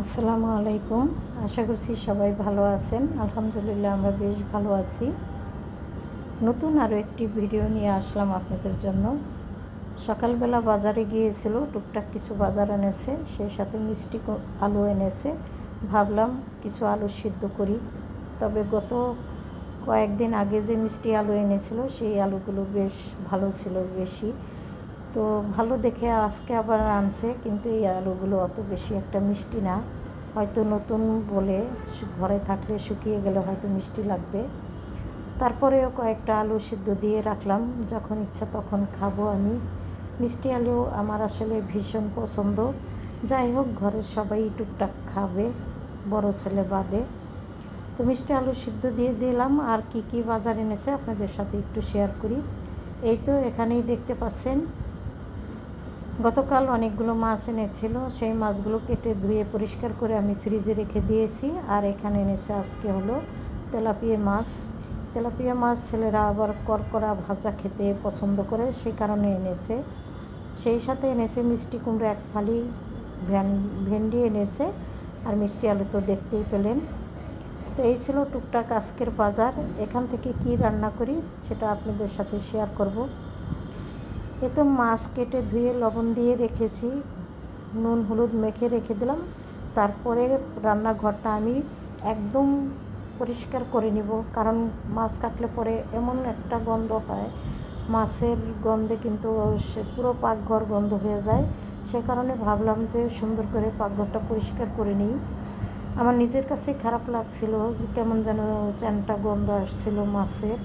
আসসালামু আলাইকুম। আশা করছি সবাই ভালো আছেন। আলহামদুলিল্লাহ আমরা বেশ ভালো আছি। নতুন আরও একটি ভিডিও নিয়ে আসলাম আপনাদের জন্য। সকালবেলা বাজারে গিয়েছিল, টুকটাক কিছু বাজার এনেছে, সেই সাথে মিষ্টি আলু এনেছে। ভাবলাম কিছু আলু সিদ্ধ করি। তবে গত কয়েকদিন আগে যে মিষ্টি আলু এনেছিল সেই আলুগুলো বেশ ভালো ছিল বেশি, তো ভালো দেখে আজকে আবার আনছে, কিন্তু এই আলুগুলো অত বেশি একটা মিষ্টি না। হয়তো নতুন বলে ঘরে থাকলে শুকিয়ে গেলে হয়তো মিষ্টি লাগবে। তারপরেও কয়েকটা আলু সিদ্ধ দিয়ে রাখলাম, যখন ইচ্ছা তখন খাবো আমি। মিষ্টি আলু আমার আসলে ভীষণ পছন্দ। যাই হোক, ঘরের সবাই টুকটাক খাবে, বড় ছেলে বাদে। তো মিষ্টি আলু সিদ্ধ দিয়ে দিলাম। আর কি কি বাজার এনেছে আপনাদের সাথে একটু শেয়ার করি। এই তো এখানেই দেখতে পাচ্ছেন, গতকাল অনেকগুলো মাছ এনেছিল, সেই মাছগুলো কেটে ধুয়ে পরিষ্কার করে আমি ফ্রিজে রেখে দিয়েছি। আর এখানে এনেছে আজকে হলো তেলাপিয়া মাছ। তেলাপিয়া মাছ ছেলেরা আবার করকরা ভাজা খেতে পছন্দ করে, সেই কারণে এনেছে। সেই সাথে এনেছে মিষ্টি কুমড়ো এক ফালি, ভেন্ডি এনেছে, আর মিষ্টি আলু তো দেখতেই পেলেন। তো এই ছিল টুকটাক আজকের বাজার। এখান থেকে কি রান্না করি সেটা আপনাদের সাথে শেয়ার করব। এ তো মাছ কেটে ধুয়ে লবণ দিয়ে রেখেছি, নুন হলুদ মেখে রেখে দিলাম। তারপরে রান্নাঘরটা আমি একদম পরিষ্কার করে নিব, কারণ মাছ কাটলে পরে এমন একটা গন্ধ হয়, মাছের গন্ধে কিন্তু সে পুরো পাকঘর গন্ধ হয়ে যায়। সে কারণে ভাবলাম যে সুন্দর করে পাকঘরটা পরিষ্কার করে নিই। আমার নিজের কাছে খারাপ লাগছিল যে কেমন যেন চ্যানটা গন্ধ আসছিল মাছের।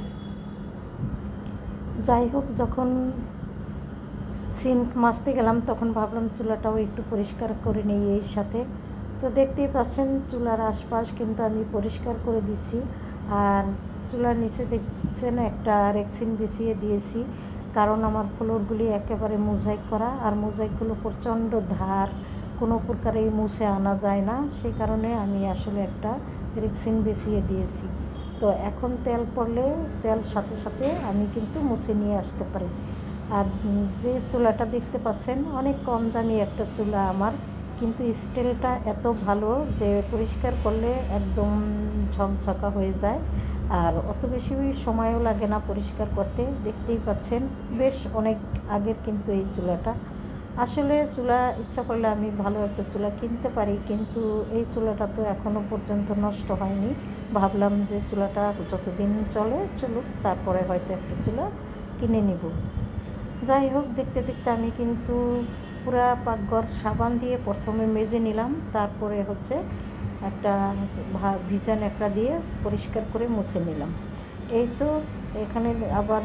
যাই হোক, যখন সিঙ্ক মাজতে গেলাম তখন ভাবলাম চুলাটাও একটু পরিষ্কার করে নিই এর সাথে। তো দেখতেই পাচ্ছেন চুলার আশপাশ কিন্তু আমি পরিষ্কার করে দিচ্ছি। আর চুলার নিচে দেখছেন একটা রেক্সিন বিছিয়ে দিয়েছি, কারণ আমার ফ্লোরগুলি একেবারে মোজাইক করা, আর মোজাইকগুলো প্রচণ্ড ধার, কোনো প্রকারেই মুছে আনা যায় না। সেই কারণে আমি আসলে একটা রেক্সিন বিছিয়ে দিয়েছি। তো এখন তেল পড়লে তেল সাথে সাথে আমি কিন্তু মুছে নিয়ে আসতে পারি। আর যে চুলাটা দেখতে পাচ্ছেন অনেক কম দামি একটা চুলা আমার, কিন্তু স্টিলটা এত ভালো যে পরিষ্কার করলে একদম ঝকঝকা হয়ে যায়, আর অত বেশি সময়ও লাগে না পরিষ্কার করতে। দেখতেই পাচ্ছেন বেশ অনেক আগের কিন্তু এই চুলাটা। আসলে চুলা ইচ্ছা করলে আমি ভালো একটা চুলা কিনতে পারি, কিন্তু এই চুলাটা তো এখনও পর্যন্ত নষ্ট হয়নি। ভাবলাম যে চুলাটা যতদিন চলুক, তারপরে হয়তো একটা চুলা কিনে নিব। যাই হোক, দেখতে দেখতে আমি কিন্তু পুরা পাকঘর সাবান দিয়ে প্রথমে মেজে নিলাম, তারপরে হচ্ছে একটা ভিজা ন্যাকড়া দিয়ে পরিষ্কার করে মুছে নিলাম। এই তো এখানে আবার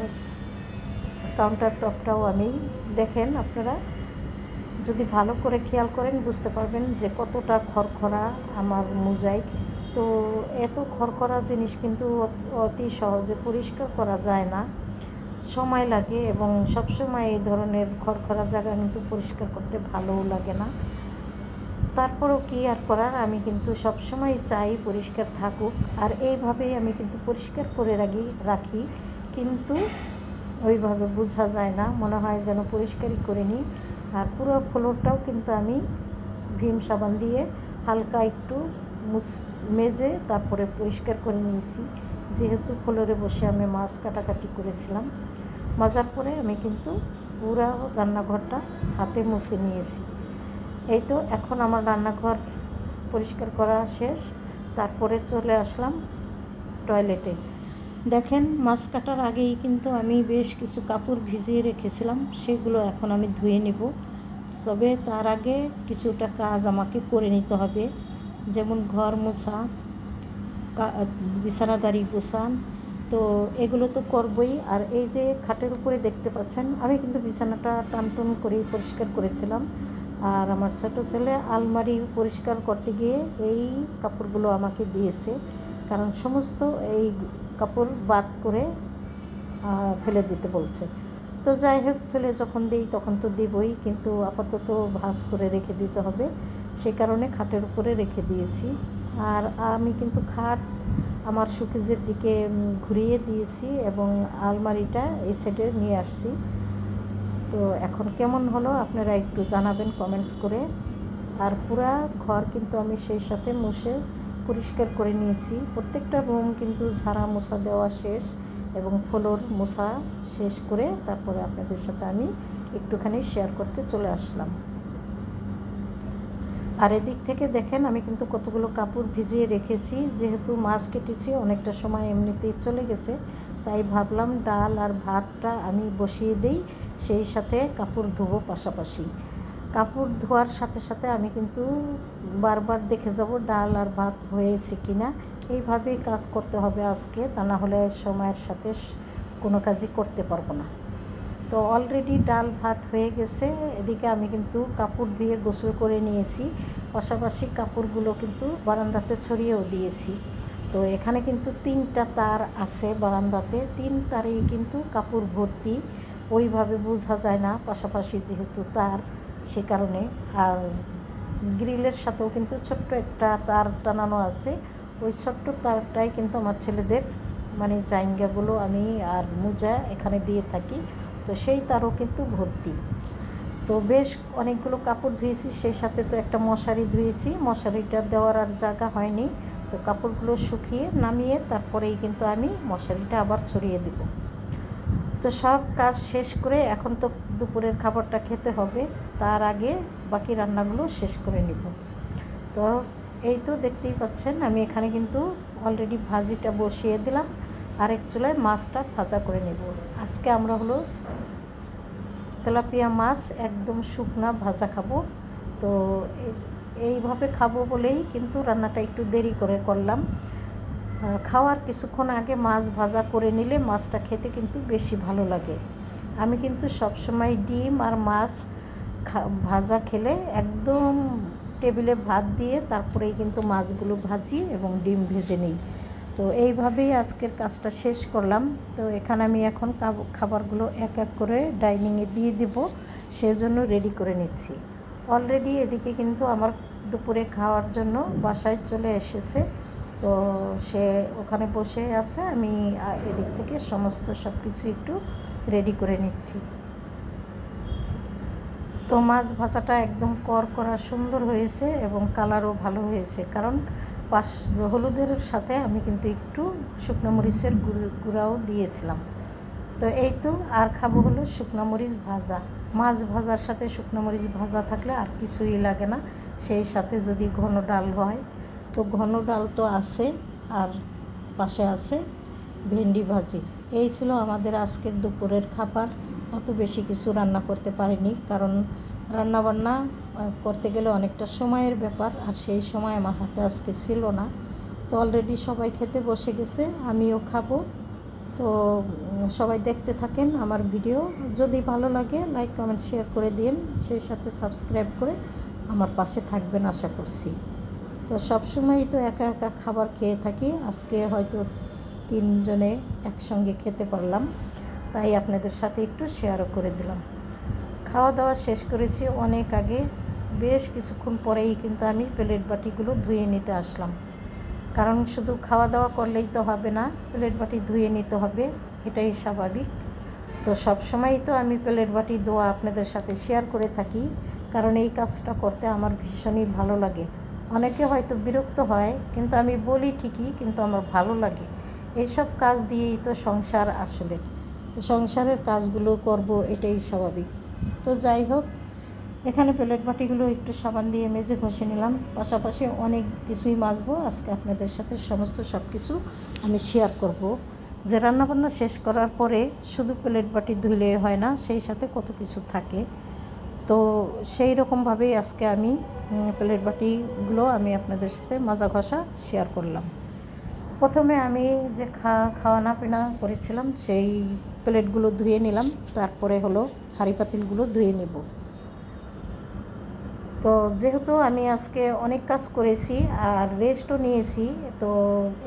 কাউন্টার টপটাও আমি, দেখেন আপনারা যদি ভালো করে খেয়াল করেন বুঝতে পারবেন যে কতটা খড়খড়া আমার মোজাইক। তো এত খড়খড়া জিনিস কিন্তু অতি সহজে পরিষ্কার করা যায় না, সময় লাগে, এবং সবসময় এই ধরনের খড়খড়া জায়গা কিন্তু পরিষ্কার করতে ভালোও লাগে না। তারপরেও কি আর করার, আমি কিন্তু সবসময় চাই পরিষ্কার থাকুক, আর এইভাবেই আমি কিন্তু পরিষ্কার করে রাখি। কিন্তু ওইভাবে বোঝা যায় না, মনে হয় যেন পরিষ্কারই করে নিই। আর পুরো ফ্লোরটাও কিন্তু আমি ভীম সাবান দিয়ে হালকা একটু মেজে তারপরে পরিষ্কার করে নিয়েছি, যেহেতু ফ্লোরে বসে আমি মাছ কাটাকাটি করেছিলাম। মাজার পরে আমি কিন্তু পুরো রান্নাঘরটা হাতে মুছে নিয়েছি। এই তো এখন আমার রান্নাঘর পরিষ্কার করা শেষ। তারপরে চলে আসলাম টয়লেটে। দেখেন মাছ কাটার আগেই কিন্তু আমি বেশ কিছু কাপড় ভিজিয়ে রেখেছিলাম, সেগুলো এখন আমি ধুয়ে নেব। তবে তার আগে কিছুটা কাজ আমাকে করে নিতে হবে, যেমন ঘর মোছা, বিছানাদারি গোছান, তো এগুলো তো করবই। আর এই যে খাটের উপরে দেখতে পাচ্ছেন, আমি কিন্তু বিছানাটা টানটুন করে পরিষ্কার করেছিলাম। আর আমার ছোট ছেলে আলমারি পরিষ্কার করতে গিয়ে এই কাপড়গুলো আমাকে দিয়েছে, কারণ সমস্ত এই কাপড় বাদ করে ফেলে দিতে বলছে। তো যাই হোক, ফেলে যখন দিই তখন তো দিবই, কিন্তু আপাতত ভাঁজ করে রেখে দিতে হবে, সে কারণে খাটের উপরে রেখে দিয়েছি। আর আমি কিন্তু খাট আমার শোকেজের দিকে ঘুরিয়ে দিয়েছি এবং আলমারিটা এই সাইডে নিয়ে আসছি। তো এখন কেমন হলো আপনারা একটু জানাবেন কমেন্টস করে। আর পুরা ঘর কিন্তু আমি সেই সাথে মুছে পরিষ্কার করে নিয়েছি। প্রত্যেকটা রুম কিন্তু ঝাড়া মোছা দেওয়া শেষ এবং ফ্লোর মোছা শেষ করে তারপরে আপনাদের সাথে আমি একটুখানি শেয়ার করতে চলে আসলাম। আর এদিক থেকে দেখেন আমি কিন্তু কতগুলো কাপড় ভিজিয়ে রেখেছি, যেহেতু মাছ কেটেছি অনেকটা সময় এমনিতেই চলে গেছে, তাই ভাবলাম ডাল আর ভাতটা আমি বসিয়ে দিই, সেই সাথে কাপড় ধোবো পাশাপাশি। কাপড় ধোয়ার সাথে সাথে আমি কিন্তু বারবার দেখে যাব ডাল আর ভাত হয়েছে কি না। এইভাবেই কাজ করতে হবে আজকে, তা না হলে সময়ের সাথে কোনো কাজই করতে পারবো না। তো অলরেডি ডাল ভাত হয়ে গেছে। এদিকে আমি কিন্তু কাপড় ধুয়ে গোসল করে নিয়েছি, পাশাপাশি কাপড়গুলো কিন্তু বারান্দাতে ছড়িয়েও দিয়েছি। তো এখানে কিন্তু 3টা তার আছে বারান্দাতে, 3 তারেই কিন্তু কাপড় ভর্তি, ওইভাবে বোঝা যায় না পাশাপাশি যেহেতু তার, সে কারণে। আর গ্রিলের সাথেও কিন্তু ছোট্ট একটা তার টানানো আছে, ওই ছোট্ট তারটাই কিন্তু আমার ছেলেদের মানে জাইঙ্গাগুলো আমি আর মোজা এখানে দিয়ে থাকি, তো সেই তারও কিন্তু ভর্তি। তো বেশ অনেকগুলো কাপড় ধুয়েছি, সেই সাথে তো একটা মশারি ধুয়েছি, মশারিটা দেওয়ার আর জায়গা হয়নি, তো কাপড়গুলো শুকিয়ে নামিয়ে তারপরেই কিন্তু আমি মশারিটা আবার ছড়িয়ে দেব। তো সব কাজ শেষ করে এখন তো দুপুরের খাবারটা খেতে হবে, তার আগে বাকি রান্নাগুলো শেষ করে নিব। তো এই তো দেখতেই পাচ্ছেন আমি এখানে কিন্তু অলরেডি ভাজিটা বসিয়ে দিলাম, আরেক চুলায় মাছটা ভাজা করে নেব। আজকে আমরা হলো তেলাপিয়া মাছ একদম শুকনা ভাজা খাবো। তো এইভাবে খাবো বলেই কিন্তু রান্নাটা একটু দেরি করে করলাম। খাওয়ার কিছুক্ষণ আগে মাছ ভাজা করে নিলে মাছটা খেতে কিন্তু বেশি ভালো লাগে। আমি কিন্তু সবসময় ডিম আর মাছ ভাজা খেলে একদম টেবিলে ভাত দিয়ে তারপরেই কিন্তু মাছগুলো ভাজি এবং ডিম ভেজে নিই। তো এইভাবেই আজকের কাজটা শেষ করলাম। তো এখানে আমি এখন খাবারগুলো এক এক করে ডাইনিংয়ে দিয়ে দিব, সেজন্য রেডি করে নিচ্ছি। অলরেডি এদিকে কিন্তু আমার দুপুরে খাওয়ার জন্য বাসায় চলে এসেছে, তো সে ওখানে বসে আছে, আমি এদিক থেকে সমস্ত সব কিছু একটু রেডি করে নিচ্ছি। তো মাছ ভাজাটা একদম করকরা সুন্দর হয়েছে এবং কালারও ভালো হয়েছে, কারণ হলুদের সাথে আমি কিন্তু একটু শুকনো মরিচের গুঁড়াও দিয়েছিলাম। তো এই তো আর খাবো হলো শুকনো মরিচ ভাজা। মাছ ভাজার সাথে শুকনো মরিচ ভাজা থাকলে আর কিছুই লাগে না, সেই সাথে যদি ঘন ডাল হয়, তো ঘন ডাল তো আছে, আর পাশে আছে ভেন্ডি ভাজি। এই ছিল আমাদের আজকের দুপুরের খাবার। অত বেশি কিছু রান্না করতে পারিনি, কারণ রান্নাবান্না করতে গেলে অনেকটা সময়ের ব্যাপার, আর সেই সময় আমার হাতে আজকে ছিল না। তো অলরেডি সবাই খেতে বসে গেছে, আমিও খাবো। তো সবাই দেখতে থাকেন আমার ভিডিও, যদি ভালো লাগে লাইক কমেন্ট শেয়ার করে দিন, সেই সাথে সাবস্ক্রাইব করে আমার পাশে থাকবেন আশা করছি। তো সবসময়ই তো একা একা খাবার খেয়ে থাকি, আজকে হয়তো 3 জনে একসঙ্গে খেতে পারলাম, তাই আপনাদের সাথে একটু শেয়ারও করে দিলাম। খাওয়া দাওয়া শেষ করেছি অনেক আগে, বেশ কিছুক্ষণ পরেই কিন্তু আমি প্লেট বাটিগুলো ধুয়ে নিতে আসলাম, কারণ শুধু খাওয়া দাওয়া করলেই তো হবে না, প্লেট বাটি ধুয়ে নিতে হবে, এটাই স্বাভাবিক। তো সবসময়ই তো আমি প্লেট বাটি ধোয়া আপনাদের সাথে শেয়ার করে থাকি, কারণ এই কাজটা করতে আমার ভীষণই ভালো লাগে। অনেকে হয়তো বিরক্ত হয়, কিন্তু আমি বলি ঠিকই, কিন্তু আমার ভালো লাগে। এইসব কাজ দিয়েই তো সংসার আসলে, তো সংসারের কাজগুলো করব, এটাই স্বাভাবিক। তো যাই হোক, এখানে প্লেট বাটিগুলো একটু সাবান দিয়ে মেজে ঘষে নিলাম, পাশাপাশি অনেক কিছুই মাজবো আজকে আপনাদের সাথে, সমস্ত সব কিছু আমি শেয়ার করব। যে রান্নাবান্না শেষ করার পরে শুধু প্লেট বাটি ধুলে হয় না, সেই সাথে কত কিছু থাকে। তো সেই রকমভাবেই আজকে আমি প্লেট বাটিগুলো আমি আপনাদের সাথে মাজা ঘষা শেয়ার করলাম। প্রথমে আমি যে খাওয়ানা পিনা করেছিলাম সেই প্লেটগুলো ধুয়ে নিলাম, তারপরে হলো হাঁড়ি পাতিলগুলো ধুয়ে নেব। তো যেহেতু আমি আজকে অনেক কাজ করেছি আর রেস্টও নিয়েছি, তো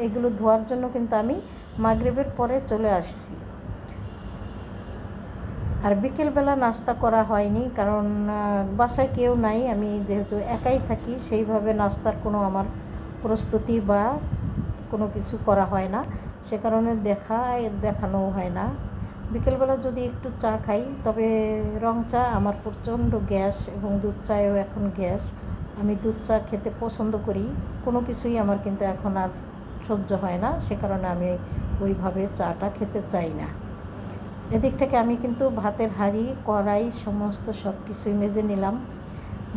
এগুলো ধোয়ার জন্য কিন্তু আমি মাগরিবের পরে চলে আসছি। আর বিকেলবেলা নাস্তা করা হয়নি, কারণ বাসায় কেউ নাই, আমি যেহেতু একাই থাকি, সেইভাবে নাস্তার কোনো আমার প্রস্তুতি বা কোনো কিছু করা হয় না, সে কারণে দেখানোও হয় না। বিকেলবেলা যদি একটু চা খাই, তবে রং চা আমার প্রচণ্ড গ্যাস, এবং দুধ চায়েও এখন গ্যাস, আমি দুধ চা খেতে পছন্দ করি, কোনো কিছুই আমার কিন্তু এখন আর সহ্য হয় না, সে কারণে আমি ওইভাবে চাটা খেতে চাই না। এদিক থেকে আমি কিন্তু ভাতের হাঁড়ি, কড়াই সমস্ত সব কিছুই মেজে নিলাম।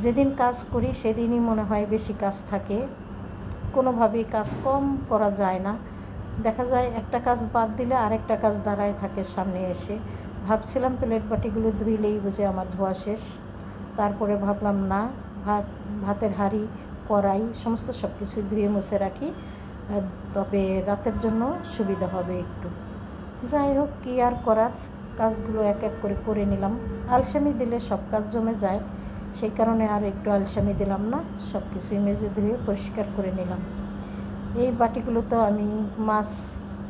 যেদিন কাজ করি সেদিনই মনে হয় বেশি কাজ থাকে, কোনোভাবেই কাজ কম করা যায় না। দেখা যায় একটা কাজ বাদ দিলে আরেকটা কাজ দাঁড়ায় থাকে সামনে এসে। ভাবছিলাম প্লেট বাটিগুলো ধুইলেই বুঝে আমার ধোয়া শেষ, তারপরে ভাবলাম না, ভাতের হাঁড়ি, কড়াই সমস্ত সব কিছু ধুয়ে মুছে রাখি, তবে রাতের জন্য সুবিধা হবে একটু। যাই হোক, কী আর করার, কাজগুলো এক এক করে করে নিলাম। আলসেমি দিলে সব কাজ জমে যায়, সেই কারণে আর একটু আলসেমি দিলাম না, সব কিছুই মেজে ধুয়ে পরিষ্কার করে নিলাম। এই বাটিগুলো তো আমি মাছ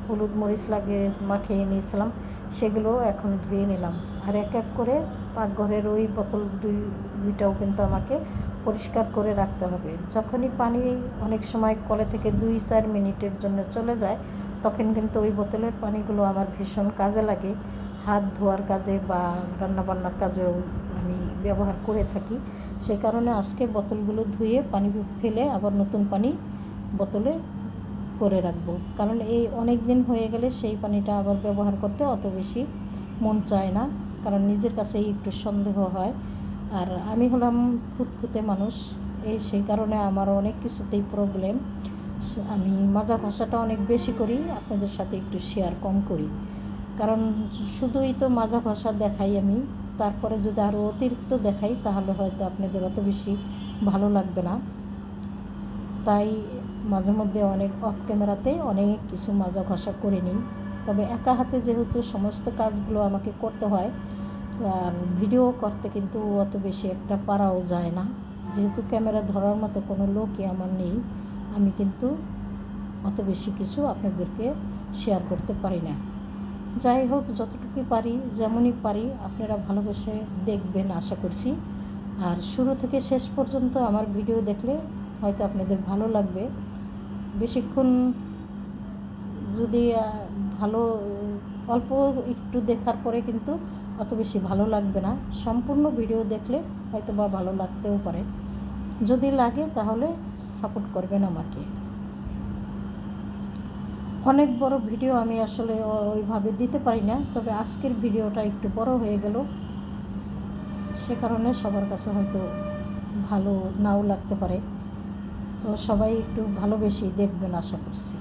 হলুদ মরিচ লাগিয়ে মাখিয়ে নিয়েছিলাম, সেগুলো এখন ধুয়ে নিলাম। আর এক এক করে পাকঘরের ওই বোতল দুইটাও কিন্তু আমাকে পরিষ্কার করে রাখতে হবে। যখনই পানি অনেক সময় কলে থেকে 2-4 মিনিটের জন্য চলে যায়, তখন কিন্তু ওই বোতলের পানিগুলো আমার ভীষণ কাজে লাগে, হাত ধোয়ার কাজে বা রান্নাবান্নার কাজেও আমি ব্যবহার করে থাকি। সে কারণে আজকে বোতলগুলো ধুয়ে পানি ফেলে আবার নতুন পানি বোতলে করে রাখবো, কারণ এই অনেক দিন হয়ে গেলে সেই পানিটা আবার ব্যবহার করতে অত বেশি মন চায় না, কারণ নিজের কাছেই একটু সন্দেহ হয়। আর আমি হলাম খুঁতখুঁতে মানুষ, সেই কারণে আমার অনেক কিছুতেই প্রবলেম। আমি মাজা ঘষাটা অনেক বেশি করি, আপনাদের সাথে একটু শেয়ার কম করি, কারণ শুধুই তো মাজা ঘষা দেখাই আমি, তারপরে যদি আরও অতিরিক্ত দেখাই তাহলে হয়তো আপনাদের অত বেশি ভালো লাগবে না। তাই মাঝে মধ্যে অনেক অফ ক্যামেরাতে অনেক কিছু মাজা ঘষা করে নিই। তবে একা হাতে যেহেতু সমস্ত কাজগুলো আমাকে করতে হয়, আর ভিডিও করতে কিন্তু অত বেশি একটা পারাও যায় না, যেহেতু ক্যামেরা ধরার মতো কোনো লোকই আমার নেই, আমি কিন্তু অত বেশি কিছু আপনাদেরকে শেয়ার করতে পারি না। যাই হোক, যতটুকুই পারি, যেমনই পারি আপনারা ভালোবেসে দেখবেন আশা করছি। আর শুরু থেকে শেষ পর্যন্ত আমার ভিডিও দেখলে হয়তো আপনাদের ভালো লাগবে। বেশিক্ষণ যদি ভালো অল্প একটু দেখার পরে কিন্তু অত বেশি ভালো লাগবে না, সম্পূর্ণ ভিডিও দেখলে হয়তো বা ভালো লাগতেও পারে। যদি লাগে তাহলে সাপোর্ট করবেন আমাকে। অনেক বড় ভিডিও আমি আসলে ওইভাবে দিতে পারি না, তবে আজকের ভিডিওটা একটু বড় হয়ে গেল, সে কারণে সবার কাছে হয়তো ভালো নাও লাগতে পারে, তো সবাই একটু ভালোবেসে দেখবেন আশা করছি।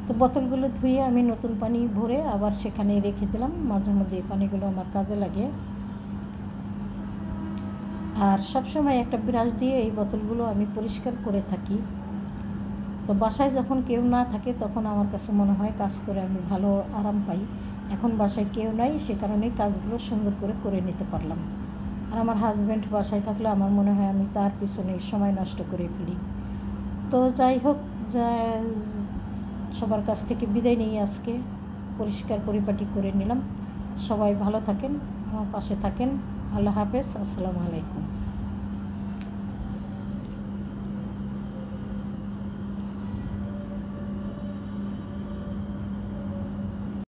তো বোতলগুলো ধুয়ে আমি নতুন পানি ভরে আবার সেখানে রেখে দিলাম, মাঝে মধ্যে এই পানিগুলো আমার কাজে লাগে। আর সবসময় একটা ব্রাশ দিয়ে এই বোতলগুলো আমি পরিষ্কার করে থাকি। তো বাসায় যখন কেউ না থাকে তখন আমার কাছে মনে হয় কাজ করে আমি ভালো আরাম পাই। এখন বাসায় কেউ নাই, সে কারণেই কাজগুলো সুন্দর করে করে নিতে পারলাম। আর আমার হাজব্যান্ড বাসায় থাকলে আমার মনে হয় আমি তার পিছনে সময় নষ্ট করে ফেলি। তো যাই হোক, সবার কাছ থেকে বিদায় নিয়ে আজকে পরিষ্কার পরিপাটি করে নিলাম। সবাই ভালো থাকেন, আমার পাশে থাকেন। আল্লাহ হাফেজ, আসসালামু আলাইকুম।